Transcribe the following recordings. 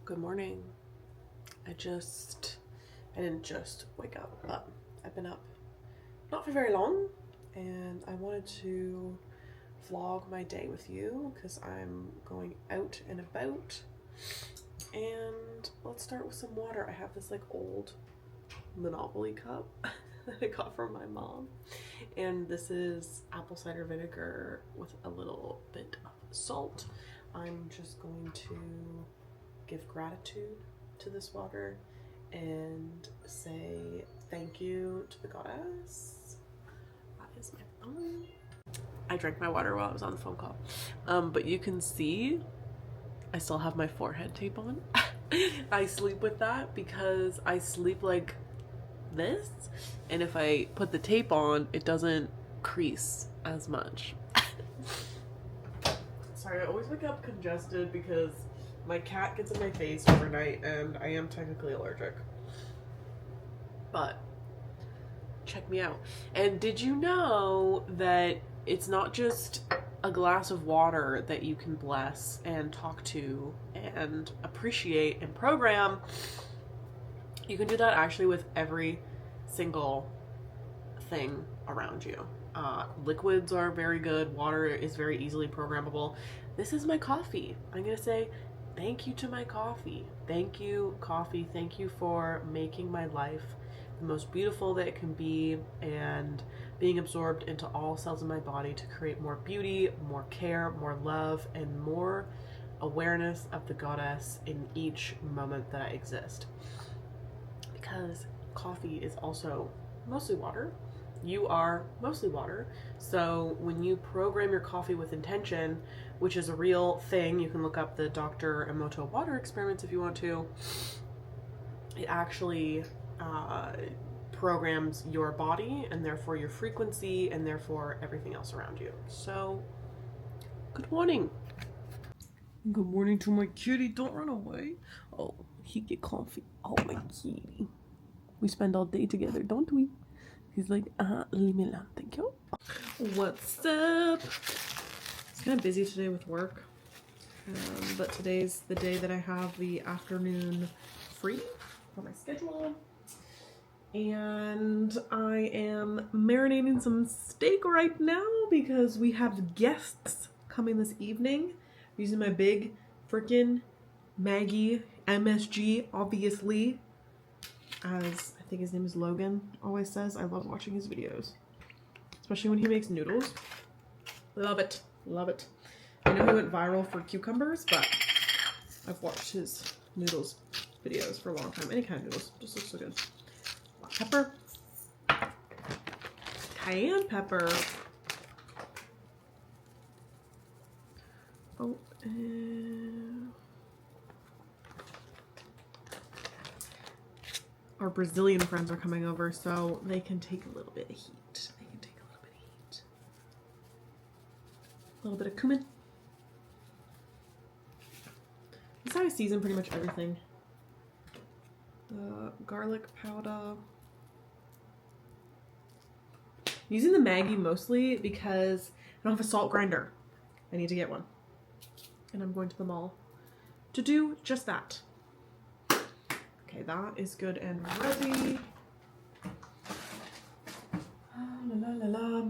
Good morning. I didn't just wake up, but I've been up not for very long, and I wanted to vlog my day with you because I'm going out and about. And let's start with some water. I have this like old Monopoly cup that I got from my mom, and this is apple cider vinegar with a little bit of salt. I'm just going to give gratitude to this water and say thank you to the goddess. That is my phone. I drank my water while I was on the phone call, but you can see I still have my forehead tape on. I sleep with that because I sleep like this, and if I put the tape on, it doesn't crease as much. Sorry, I always wake up congested because my cat gets in my face overnight and I am technically allergic. But check me out. And did you know that it's not just a glass of water that you can bless and talk to and appreciate and program? You can do that actually with every single thing around you. Liquids are very good. Water is very easily programmable. This is my coffee. I'm gonna say thank you to my coffee. Thank you, coffee. Thank you for making my life the most beautiful that it can be and being absorbed into all cells in my body to create more beauty, more care, more love, and more awareness of the goddess in each moment that I exist. Because coffee is also mostly water. You are mostly water. So when you program your coffee with intention, which is a real thing, you can look up the Dr. Emoto water experiments if you want to, it actually programs your body and therefore your frequency and therefore everything else around you. So good morning. Good morning to my kitty. Don't run away. Oh, he get comfy. Oh, my kitty. We spend all day together, don't we? He's like, leave me alone, thank you. What's up? It's kind of busy today with work, but today's the day that I have the afternoon free for my schedule. And I am marinating some steak right now because we have guests coming this evening. I'm using my big freaking Maggie MSG, obviously, as I think his name is Logan always says. I love watching his videos, especially when he makes noodles. Love it, love it. I know he went viral for cucumbers, but I've watched his noodles videos for a long time. Any kind of noodles, just looks so good. Black pepper, cayenne pepper. Oh, our Brazilian friends are coming over, so they can take a little bit of heat. A little bit of cumin. That's how I season pretty much everything. Garlic powder. I'm using the Maggie mostly because I don't have a salt grinder. I need to get one. And I'm going to the mall to do just that. Okay, that is good and ready. La, la, la, la.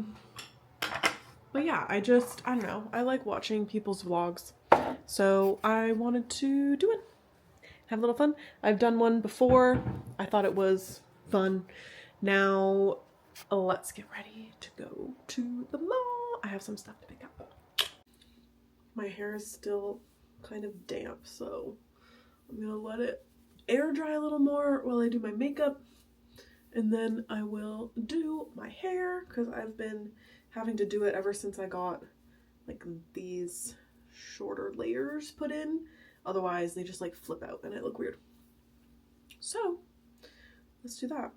But yeah, I don't know. I like watching people's vlogs. So I wanted to do it. Have a little fun. I've done one before. I thought it was fun. Now, let's get ready to go to the mall. I have some stuff to pick up. My hair is still kind of damp, so I'm gonna let it air dry a little more while I do my makeup, and then I will do my hair because I've been having to do it ever since I got like these shorter layers put in. Otherwise they just like flip out and I look weird. So let's do that.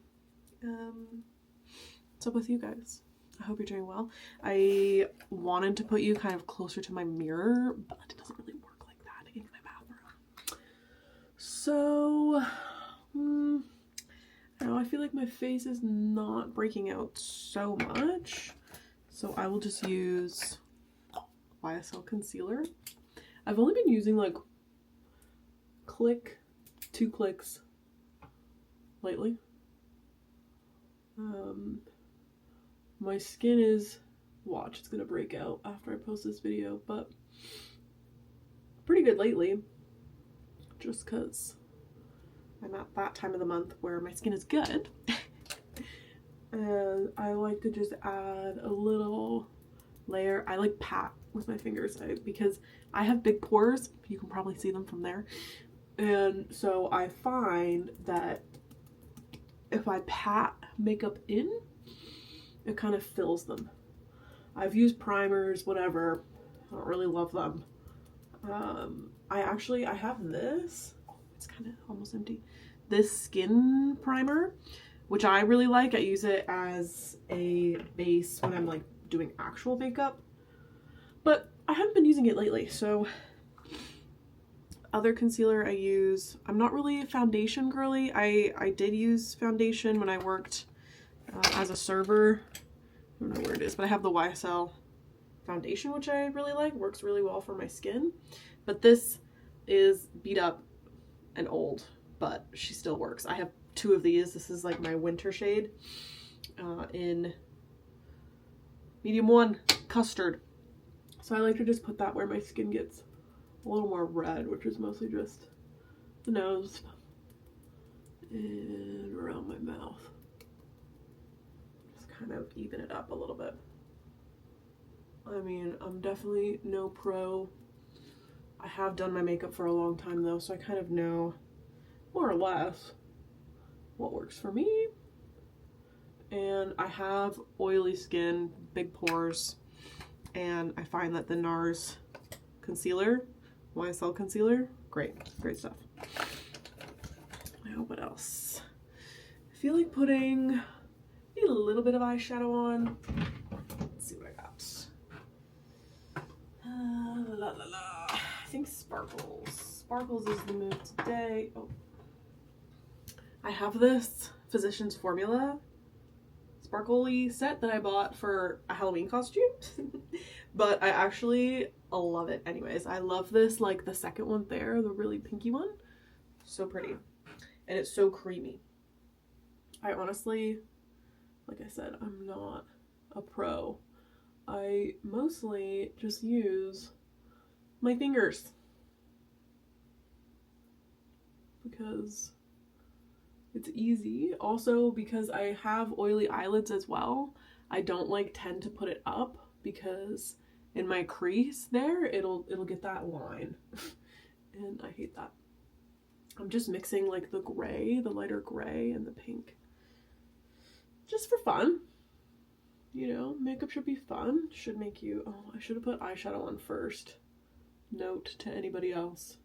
What's up with you guys? I hope you're doing well. I wanted to put you kind of closer to my mirror, but it doesn't really work like that in my bathroom. So, I don't know, I feel like my face is not breaking out so much. So I will just use YSL concealer. I've only been using like 2 clicks lightly. My skin is, watch, it's gonna break out after I post this video, but pretty good lately, just because I'm at that time of the month where my skin is good. And I like to just add a little layer. I like pat with my fingers because I have big pores. You can probably see them from there. And so I find that if I pat makeup in, it kind of fills them. I've used primers, whatever. I don't really love them. I have this. It's kind of almost empty. This skin primer, which I really like. I use it as a base when I'm like doing actual makeup, but I haven't been using it lately. So other concealer I use, I'm not really a foundation girly. I did use foundation when I worked as a server. I don't know where it is, but I have the YSL foundation, which I really like. Works really well for my skin. But this is beat up and old, but she still works. I have 2 of these. This is like my winter shade in medium 1 custard. So I like to just put that where my skin gets a little more red, which is mostly just the nose and around my mouth. Just kind of even it up a little bit. I mean, I'm definitely no pro. I have done my makeup for a long time though, so I kind of know more or less what works for me. And I have oily skin, big pores, and I find that the NARS concealer, YSL concealer, great stuff. What else? I feel like putting maybe a little bit of eyeshadow on. Let's see what I got. I think Sparkles. Sparkles is the move today. Oh. I have this Physicians Formula sparkly set that I bought for a Halloween costume. But I actually love it anyways. I love this, like the second one there, the really pinky one. So pretty. And it's so creamy. I honestly, like I said, I'm not a pro. I mostly just use my fingers because it's easy. Also because I have oily eyelids as well. I don't tend to put it up because in my crease there, it'll get that line. And I hate that. I'm just mixing like the gray, the lighter gray and the pink. Just for fun. You know, makeup should be fun. Should make you, oh, I should have put eyeshadow on first. Note to anybody else.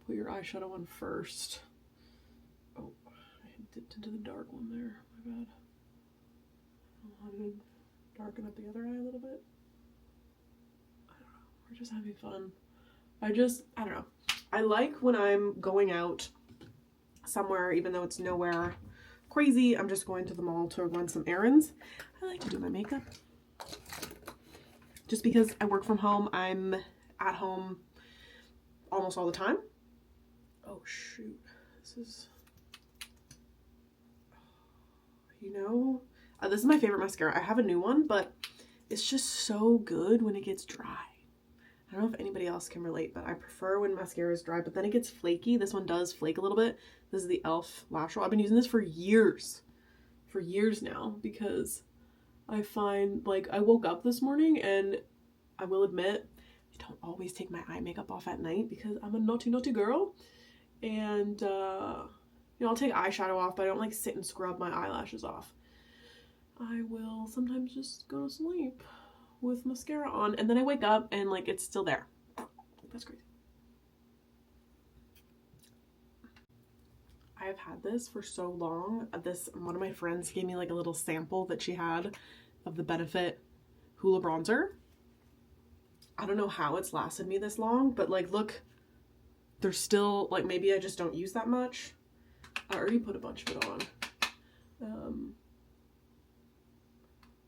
Put your eyeshadow on first. Oh, I dipped into the dark one there. My bad. I wanted to darken up the other eye a little bit. I don't know. We're just having fun. I don't know. I like when I'm going out somewhere, even though it's nowhere crazy. I'm just going to the mall to run some errands. I like to do my makeup. Just because I work from home, I'm at home almost all the time. Oh shoot. This is, you know, this is my favorite mascara. I have a new one, but it's just so good when it gets dry. I don't know if anybody else can relate, but I prefer when mascara is dry, but then it gets flaky. This one does flake a little bit. This is the e.l.f. Lash Roll. I've been using this for years now, because I find, like, I woke up this morning and I will admit, I don't always take my eye makeup off at night because I'm a naughty girl. And, you know, I'll take eyeshadow off, but I don't sit and scrub my eyelashes off. I will sometimes just go to sleep with mascara on, and then I wake up and it's still there. That's crazy. I have had this for so long. One of my friends gave me a little sample that she had of the Benefit Hoola bronzer. I don't know how it's lasted me this long, but look, there's still maybe I just don't use that much. I already put a bunch of it on.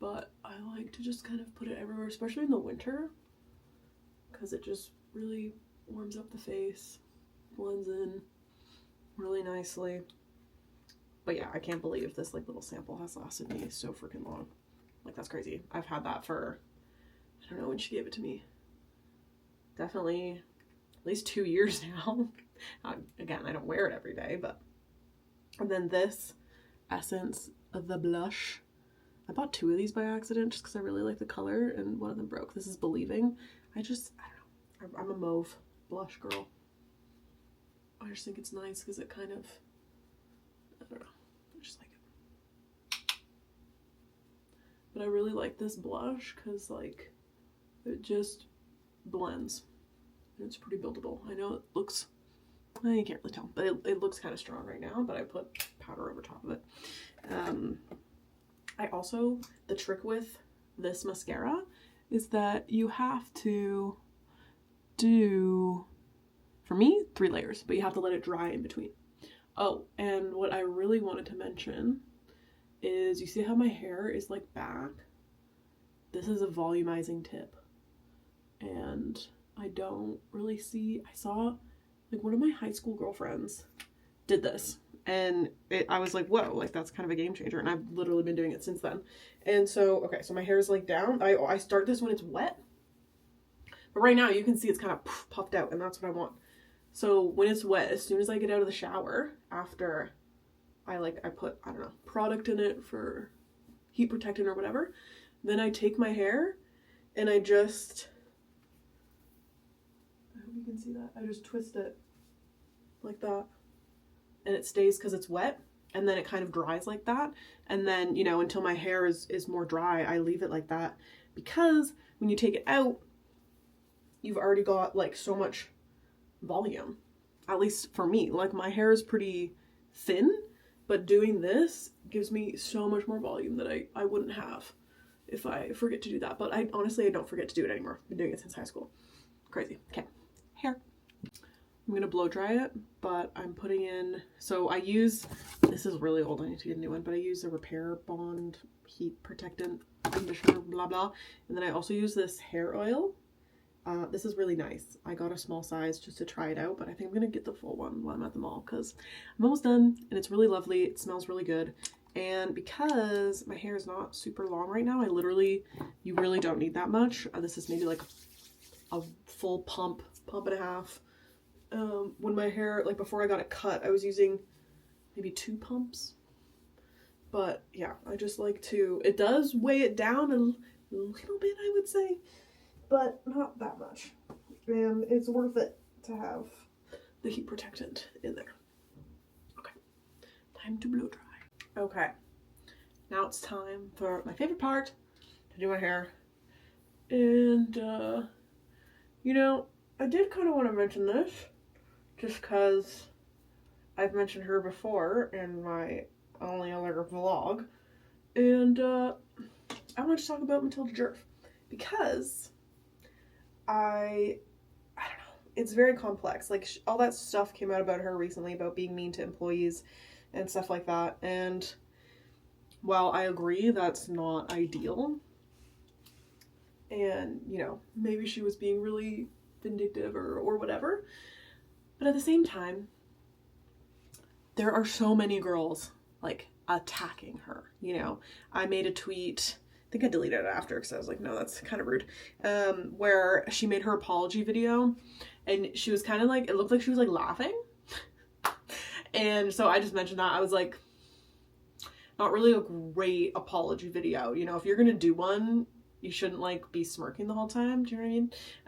But I like to just kind of put it everywhere, especially in the winter, because it just really warms up the face. blends in really nicely. But yeah, I can't believe this like little sample has lasted me so freaking long. Like, that's crazy. I've had that for, I don't know when she gave it to me. Definitely at least 2 years now. Again, I don't wear it every day, but. And then this Essence of the blush. I bought 2 of these by accident just because I really like the color, and one of them broke. This is Believing. I don't know. I'm a mauve blush girl. I just think it's nice because it kind of, I don't know, I just like it. But I really like this blush because like it just blends. And it's pretty buildable. I know it looks, you can't really tell, but it looks kind of strong right now, but I put powder over top of it. I also, the trick with this mascara is that you have to do, for me, 3 layers, but you have to let it dry in between. Oh, and what I really wanted to mention is, you see how my hair is like back? This is a volumizing tip. And I don't really see, I saw like one of my high school girlfriends did this. And I was like, whoa, like that's kind of a game changer. And I've literally been doing it since then. And so, okay, so my hair is like down. I start this when it's wet. But right now you can see it's kind of puffed out, and that's what I want. So when it's wet, as soon as I get out of the shower, after I put, I don't know, product in it for heat protectant or whatever, then I take my hair and I just, I hope you can see that. I just twist it like that. And it stays because it's wet, and then it kind of dries like that. And then, you know, until my hair is more dry, I leave it like that, because when you take it out, you've already got like so much volume. At least for me, like my hair is pretty thin, but doing this gives me so much more volume that I wouldn't have if I forget to do that. But I honestly don't forget to do it anymore. I've been doing it since high school. Crazy. Okay, hair. I'm gonna blow dry it, but I'm putting in, so I use, this is really old, I need to get a new one, but I use the Repair Bond Heat Protectant Conditioner, blah blah, and then I also use this hair oil. This is really nice. I got a small size just to try it out, but I think I'm gonna get the full one while I'm at the mall, because I'm almost done, and it's really lovely, it smells really good, and because my hair is not super long right now, you really don't need that much. This is maybe like a full pump and a half. When my hair, like before I got it cut, I was using maybe 2 pumps. But yeah, I just like to, it does weigh it down a little bit, I would say, but not that much. And it's worth it to have the heat protectant in there. Okay, time to blow dry. Okay, now it's time for my favorite part, to do my hair. And, you know, I did kind of want to mention this, just because I've mentioned her before in my only other vlog, and I want to talk about Matilda Djerf, because I don't know, it's very complex. Like all that stuff came out about her recently about being mean to employees and stuff like that, and while I agree that's not ideal, and you know, maybe she was being really vindictive or whatever, but at the same time, there are so many girls like attacking her, you know. I made a tweet, I think I deleted it after because I was like, no, that's kind of rude, where she made her apology video, and she was kind of like, it looked like she was like laughing, and so I just mentioned that. I was like, not really a great apology video, you know. If you're gonna do one, you shouldn't like be smirking the whole time, do you know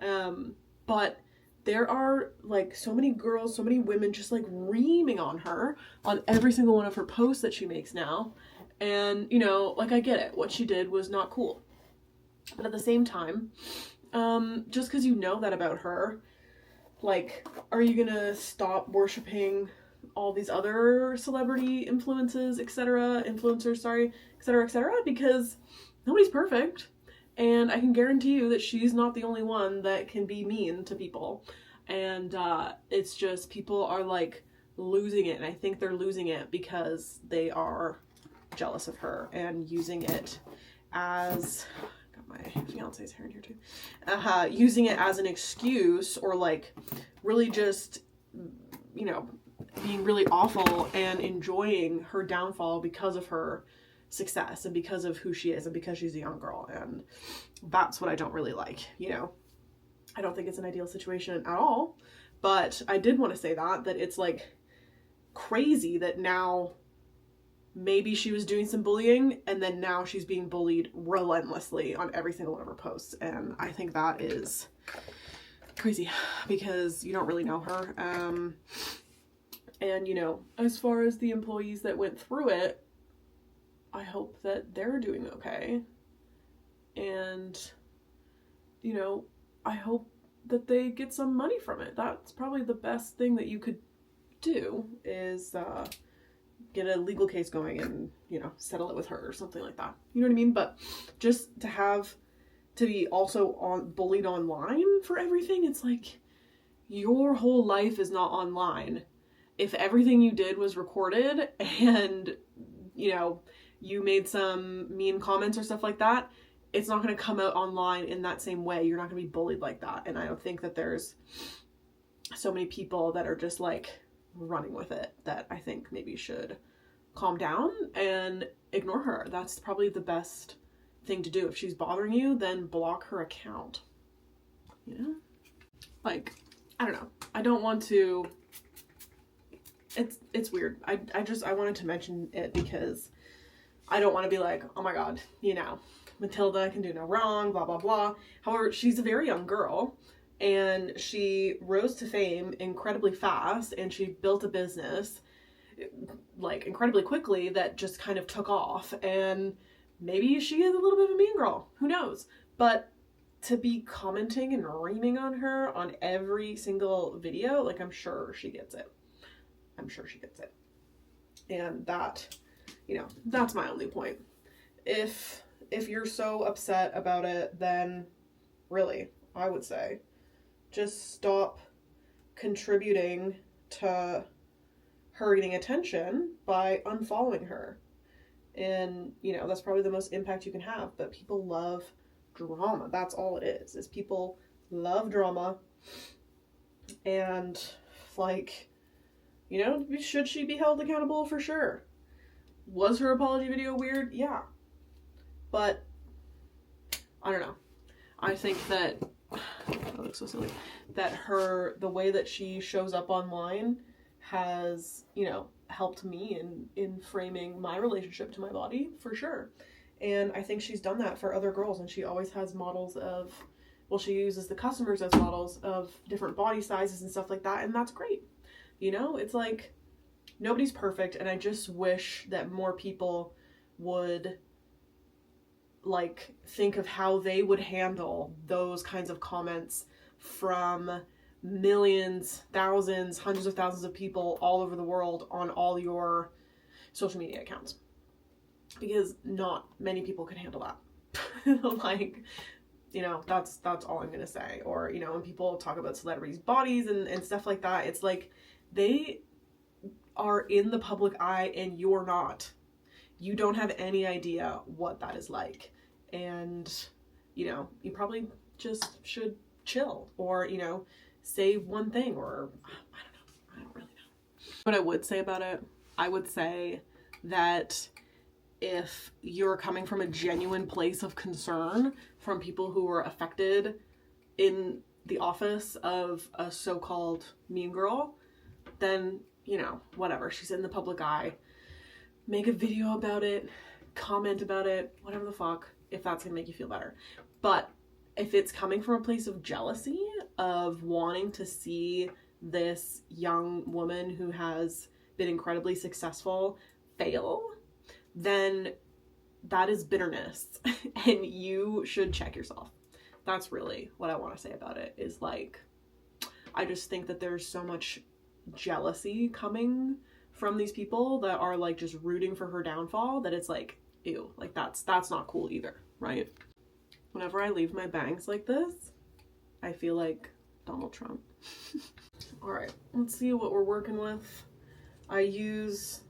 what I mean? But there are like so many girls, so many women just like reaming on her on every single one of her posts that she makes now. And, you know, like I get it. What she did was not cool. But at the same time, just because you know that about her, like, are you gonna stop worshiping all these other celebrity influencers, sorry, etc., because nobody's perfect. And I can guarantee you that she's not the only one that can be mean to people. And it's just, people are like losing it. And I think they're losing it because they are jealous of her and using it as, got my fiance's hair in here too, using it as an excuse, or like really just you know, being really awful and enjoying her downfall because of her success and because of who she is and because she's a young girl. And that's what I don't really like, you know. I don't think it's an ideal situation at all, but I did want to say that it's like crazy that now maybe she was doing some bullying and then now she's being bullied relentlessly on every single one of her posts. And I think that is crazy because you don't really know her. And, you know, as far as the employees that went through it, I hope that they're doing okay. And, you know, I hope that they get some money from it. That's probably the best thing that you could do is get a legal case going and, you know, settle it with her or something like that. You know what I mean? But just to be also bullied online for everything, it's like your whole life is not online. If everything you did was recorded and, you know, you made some mean comments or stuff like that, it's not going to come out online in that same way. You're not going to be bullied like that. And I don't think that there's so many people that are just like running with it that I think maybe should calm down and ignore her. That's probably the best thing to do. If she's bothering you, then block her account. You know? Like, I don't know. I don't want to... It's weird. I wanted to mention it because I don't want to be like, oh my god, you know, Matilda can do no wrong, blah, blah, blah. However, she's a very young girl and she rose to fame incredibly fast and she built a business like incredibly quickly that just kind of took off. And maybe she is a little bit of a mean girl. Who knows? But to be commenting and reaming on her on every single video, like I'm sure she gets it. I'm sure she gets it. And that, you know, that's my only point. If you're so upset about it, then really, I would say, just stop contributing to her getting attention by unfollowing her. And, you know, that's probably the most impact you can have. But people love drama. That's all it is people love drama. And, like... You know, should she be held accountable? For sure. Was her apology video weird? Yeah. But, I don't know. I think that, that looks so silly, that the way that she shows up online has, you know, helped me in framing my relationship to my body, for sure. And I think she's done that for other girls, and she always has models of, well, she uses the customers as models of different body sizes and stuff like that, and that's great. You know, it's like, nobody's perfect, and I just wish that more people would, like, think of how they would handle those kinds of comments from millions, thousands, hundreds of thousands of people all over the world on all your social media accounts. Because not many people can handle that. Like, you know, that's all I'm gonna say. Or, you know, when people talk about celebrities' bodies and stuff like that, it's like, they are in the public eye and you're not. You don't have any idea what that is like. And, you know, you probably just should chill or, you know, say one thing or, I don't really know. What I would say about it, I would say that if you're coming from a genuine place of concern from people who were affected in the office of a so-called mean girl, then, you know, whatever. She's in the public eye. Make a video about it, comment about it, whatever the fuck, if that's gonna make you feel better. But if it's coming from a place of jealousy, of wanting to see this young woman who has been incredibly successful fail, then that is bitterness and you should check yourself. That's really what I want to say about it, is like, I just think that there's so much jealousy coming from these people that are like just rooting for her downfall that it's like, ew, like that's not cool either, right? Whenever I leave my bangs like this, I feel like Donald Trump. All right, let's see what we're working with. I use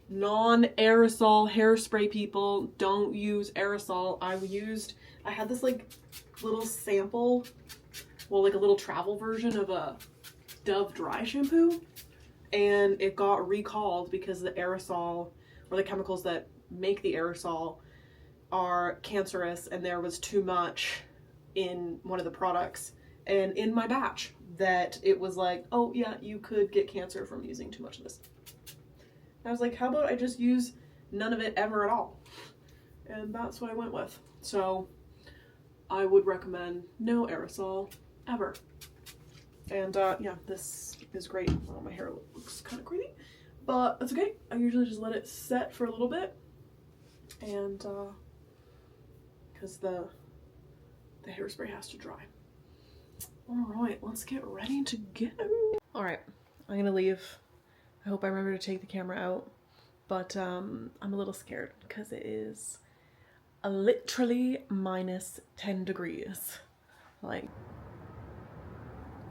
non-aerosol hairspray, people. Don't use aerosol. I had this like little sample, well, like a little travel version of a Dove dry shampoo, and it got recalled because the aerosol, or the chemicals that make the aerosol, are cancerous, and there was too much in one of the products and in my batch that it was like, oh yeah, you could get cancer from using too much of this. I was like, how about I just use none of it ever at all? And that's what I went with. So I would recommend no aerosol ever. And yeah, this is great. Well, my hair looks kind of crazy, but that's okay. I usually just let it set for a little bit, and because the hairspray has to dry. All right, let's get ready to go. All right, I'm gonna leave. I hope I remember to take the camera out, but I'm a little scared because it is literally minus 10 degrees, like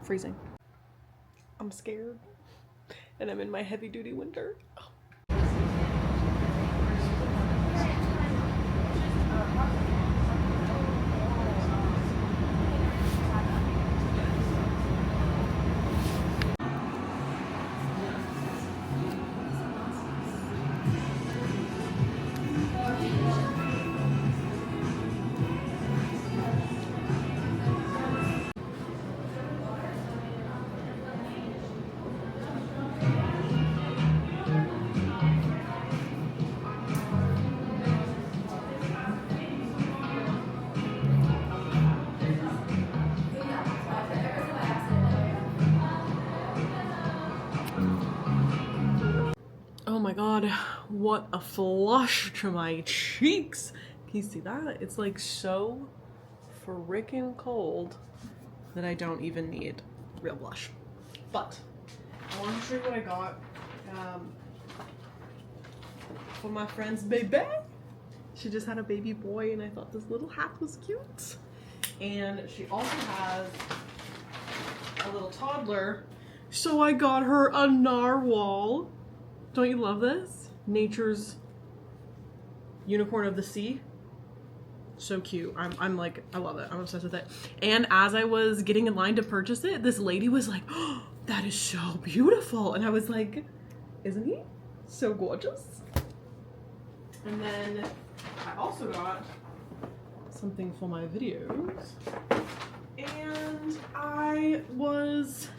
freezing. I'm scared, and I'm in my heavy duty winter. Oh. Oh my god, what a flush to my cheeks. Can you see that? It's like so freaking cold that I don't even need real blush. But I want to show you what I got for my friend's baby. She just had a baby boy, and I thought this little hat was cute. And she also has a little toddler, so I got her a narwhal. Don't you love this? Nature's unicorn of the sea. So cute. I'm like, I love it. I'm obsessed with it. And as I was getting in line to purchase it, this lady was like, oh, that is so beautiful. And I was like, isn't he so gorgeous? And then I also got something for my videos. And I was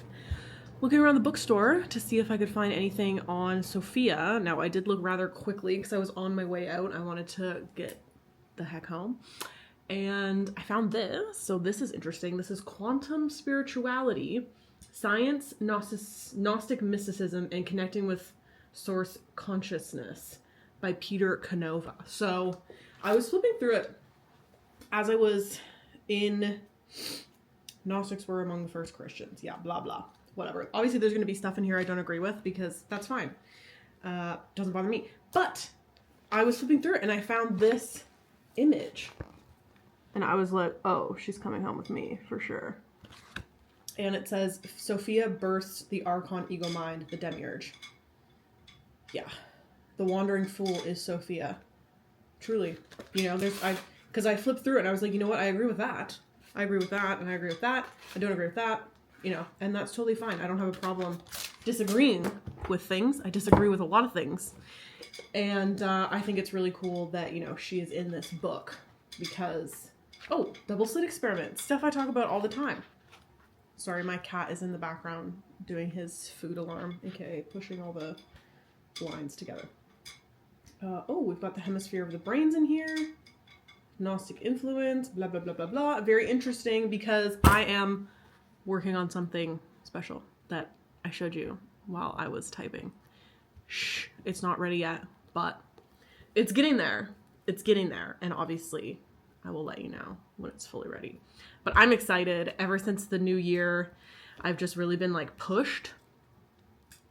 looking around the bookstore to see if I could find anything on Sophia. Now, I did look rather quickly because I was on my way out. I wanted to get the heck home. And I found this. So this is interesting. This is Quantum Spirituality, Science, Gnostic Mysticism, and Connecting with Source Consciousness by Peter Canova. So I was flipping through it as I was in Gnostics were among the first Christians. Yeah, blah, blah. Whatever. Obviously, there's going to be stuff in here I don't agree with, because that's fine. Doesn't bother me. But I was flipping through it and I found this image. And I was like, oh, she's coming home with me for sure. And it says, Sophia bursts the Archon ego mind, the demiurge. Yeah. The wandering fool is Sophia. Truly. You know, because I flipped through it and I was like, you know what? I agree with that. I agree with that, and I agree with that. I don't agree with that. You know, and that's totally fine. I don't have a problem disagreeing with things. I disagree with a lot of things. And I think it's really cool that, you know, she is in this book because, oh, double slit experiment, stuff I talk about all the time. Sorry, my cat is in the background doing his food alarm, aka pushing all the blinds together. Oh, we've got the hemisphere of the brains in here. Gnostic influence, blah, blah, blah, blah, blah. Very interesting because I am working on something special that I showed you while I was typing. Shh, it's not ready yet, but it's getting there. It's getting there. And obviously I will let you know when it's fully ready. But I'm excited. Ever since the new year, I've just really been like pushed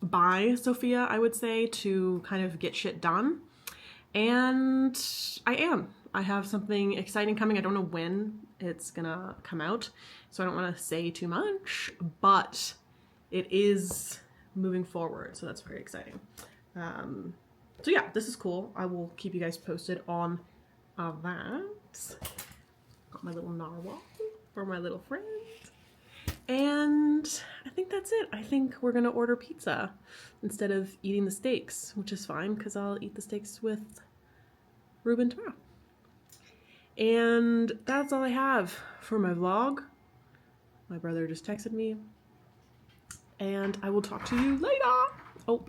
by Sophia, I would say, to kind of get shit done. And I am. I have something exciting coming. I don't know when it's gonna come out, so I don't want to say too much, but it is moving forward, so that's very exciting. So yeah, this is cool. I will keep you guys posted on that. Got my little narwhal for my little friend. And I think that's it. I think we're gonna order pizza instead of eating the steaks, which is fine because I'll eat the steaks with Ruben tomorrow. And that's all I have for my vlog. My brother just texted me. And I will talk to you later. Oh.